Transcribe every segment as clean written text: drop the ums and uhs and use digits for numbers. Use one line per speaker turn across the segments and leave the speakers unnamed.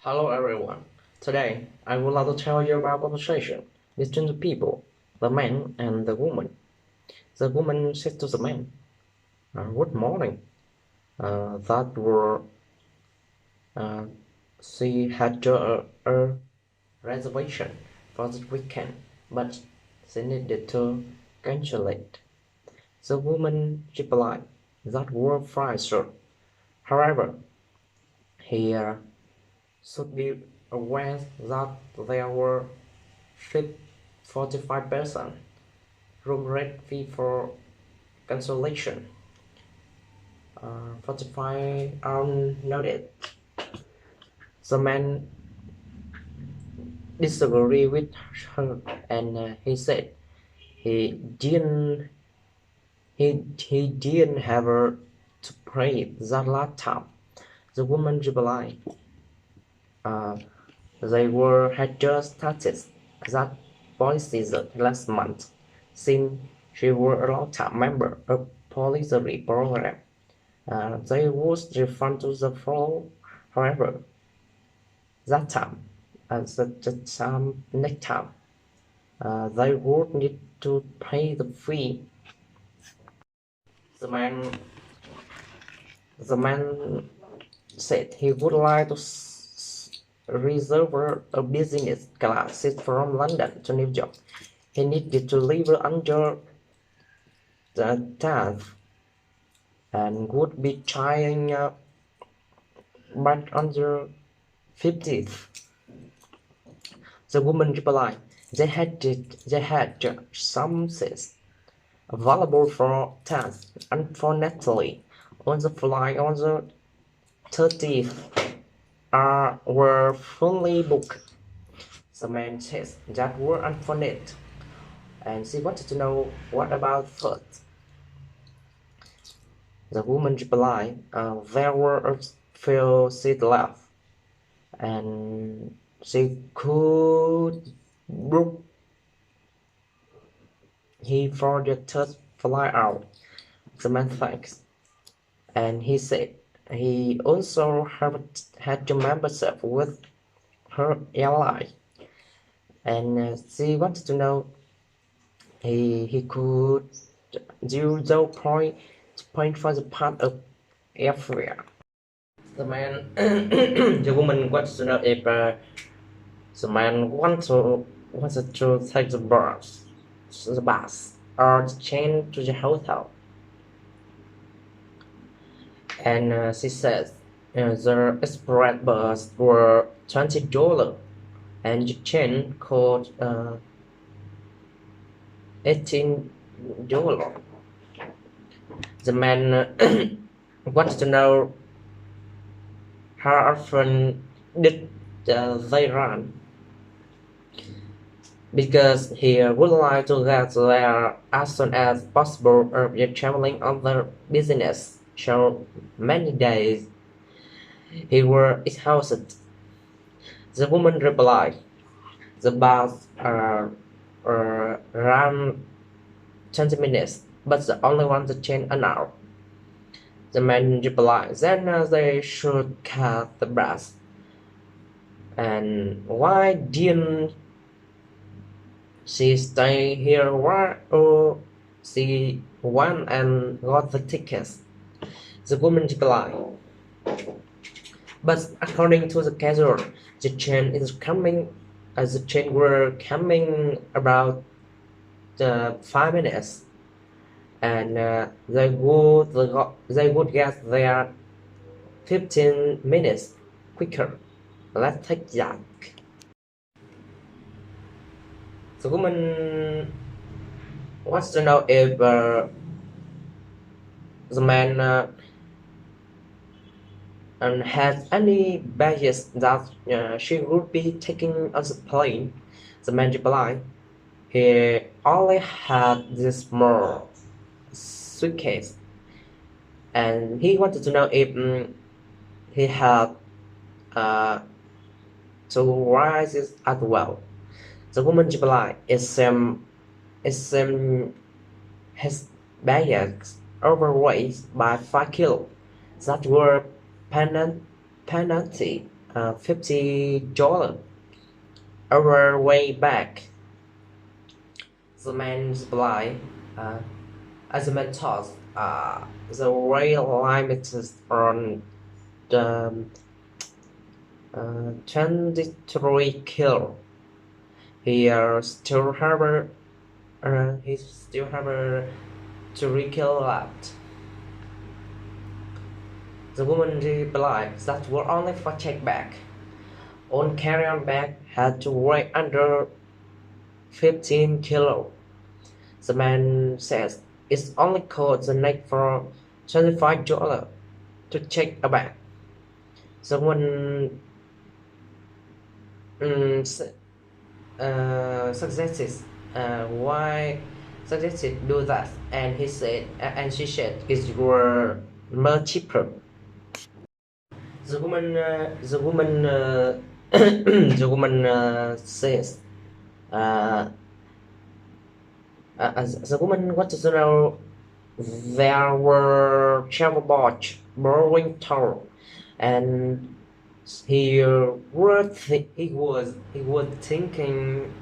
Hello everyone. Today I would like to tell you about conversation between the people, the man and the woman. The woman said to the man, "Good morning." That were uh, she had a reservation for the weekend, but she needed to cancel it. The woman replied, "That were fine, sir. However, he should be aware that there were 45% room rate fee for cancellation. 45 are noted." The man disagreed with her and he said he didn't he didn't have her to pay that last time. The woman replied, uh, they were had just started that policy last month, since she were a long-time member of policy program. They would refund to the floor, however, that time, the time next time, they would need to pay the fee. The man, the man said he would like to reserve a business class seat from London to New York. He needed to leave under the 10th and would be trying back on the 15th. The woman replied, they had some seats available for test. Unfortunately, on the flight on the 30th were fully booked. The man says that were unfortunate, and she wanted to know what about first. The woman replied, there were a few seats left, and she could book he for the third flight out. The man thanks, and he said he also had a membership with her airline, and she wanted to know he could do the point for the part of airfare. The man, the woman wants to know if the man wanted to take the bus or the train to the hotel, and she says the express bus were $20 and the train cost $18. The man wanted to know how often did they run, because he would like to get there as soon as possible if traveling on the business so many days. He were exhausted. The woman replied, the bus ran 20 minutes, but the only one that changed an hour. The man replied, then they should cut the bus. And why didn't she stay here? Why she went and got the tickets? The woman replied, but according to the schedule, the train is coming. The train were coming about 5 minutes, and they would get there 15 minutes quicker. Let's take that. The woman wants to know if the man and has any baggage that she would be taking on the plane. The man replied, he only had this small suitcase, and he wanted to know if he had uh, two rises as well. The woman replied, it's his baggage overweight by 5 kilos. That were penalty $50 our way back. The man replied, uh, as the man thought, the rail limit is on the 23 kilo. He still have a 3 kilo left. The woman replied that were only for check back. On carry-on bag had to weigh under 15 kilo. The man says it's only cost the neck for $25 to check a bag. The woman suggested why suggested do that, and she said it were much cheaper. The woman the woman says the woman wanted to know there were travel boats borrowing tour, and he was thinking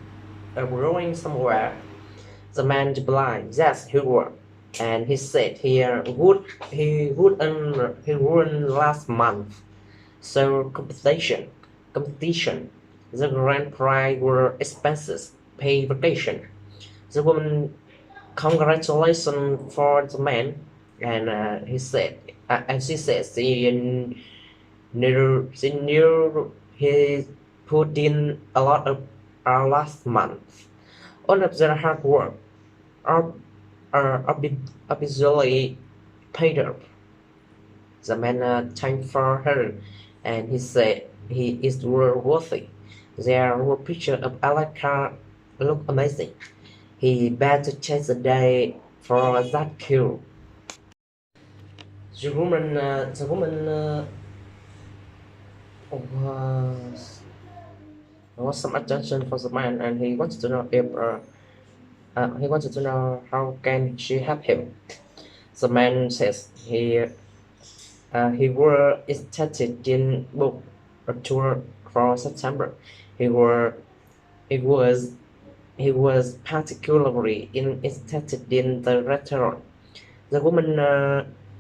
of going somewhere. The man replied, "Yes, he would," and he said he won last month. So competition. The grand prize were expenses, paid vacation. The woman congratulations for the man, and she said she knew he put in a lot of our last month. All of their hard work are obviously paid off. The man thanked for her, and he said he is worthy. Their picture of Alaska look amazing. He bet to change the day for that kill. The woman was some attention for the man, and he wanted to know if he wanted to know how can she help him. The man says he were interested in book a tour for September. He were he was he was particularly interested in the restaurant. The woman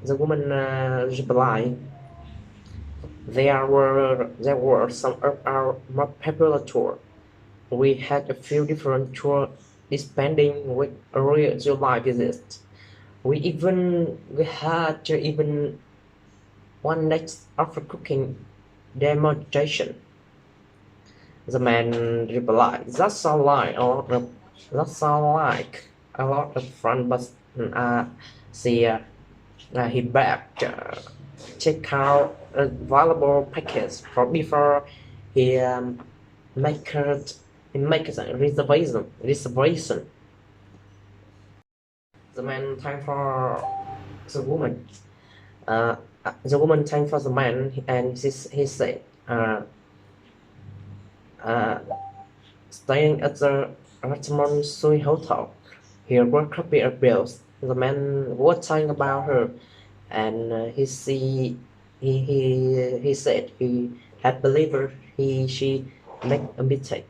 replied, there were some of our more popular tour. We had a few different tours depending with a real July visit. We had even one night after cooking demonstration. The man replied, that sound like a lot of fun, but see, he begged check out available package before he make a reservation. The man thanked for the woman. The woman thanked for the man, and he said, staying at the Richmond Sui Hotel. Here were copy of bills. The man was talking about her, and he said he had believed she make a mistake.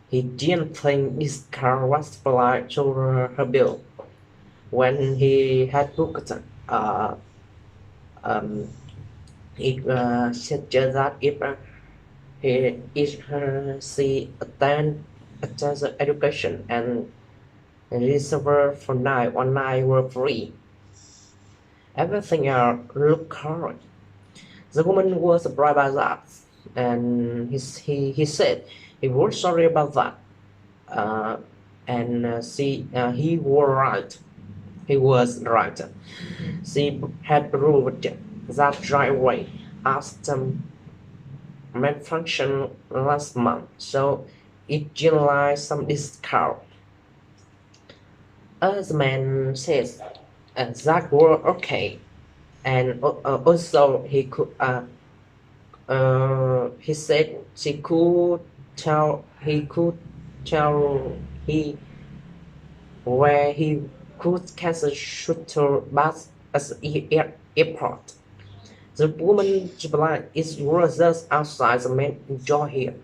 He didn't think this car was applied to her bill. When he had booked it suggested that she attends education and reserved for night one night were free. Everything else looked correct. The woman was surprised by that, and he said he was sorry about that. He was right. He was right. She had proved that driveway asked malfunction last month, so it generalized some discount. As the man says, that were okay, and also he said he could tell he where he could catch a shuttle bus at the airport. The woman replied, "It was just outside the main door here.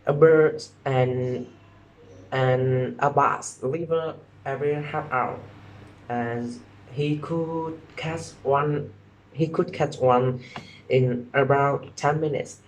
A bird and a bus deliver every half hour, and he could catch one. He could catch one in about 10 minutes.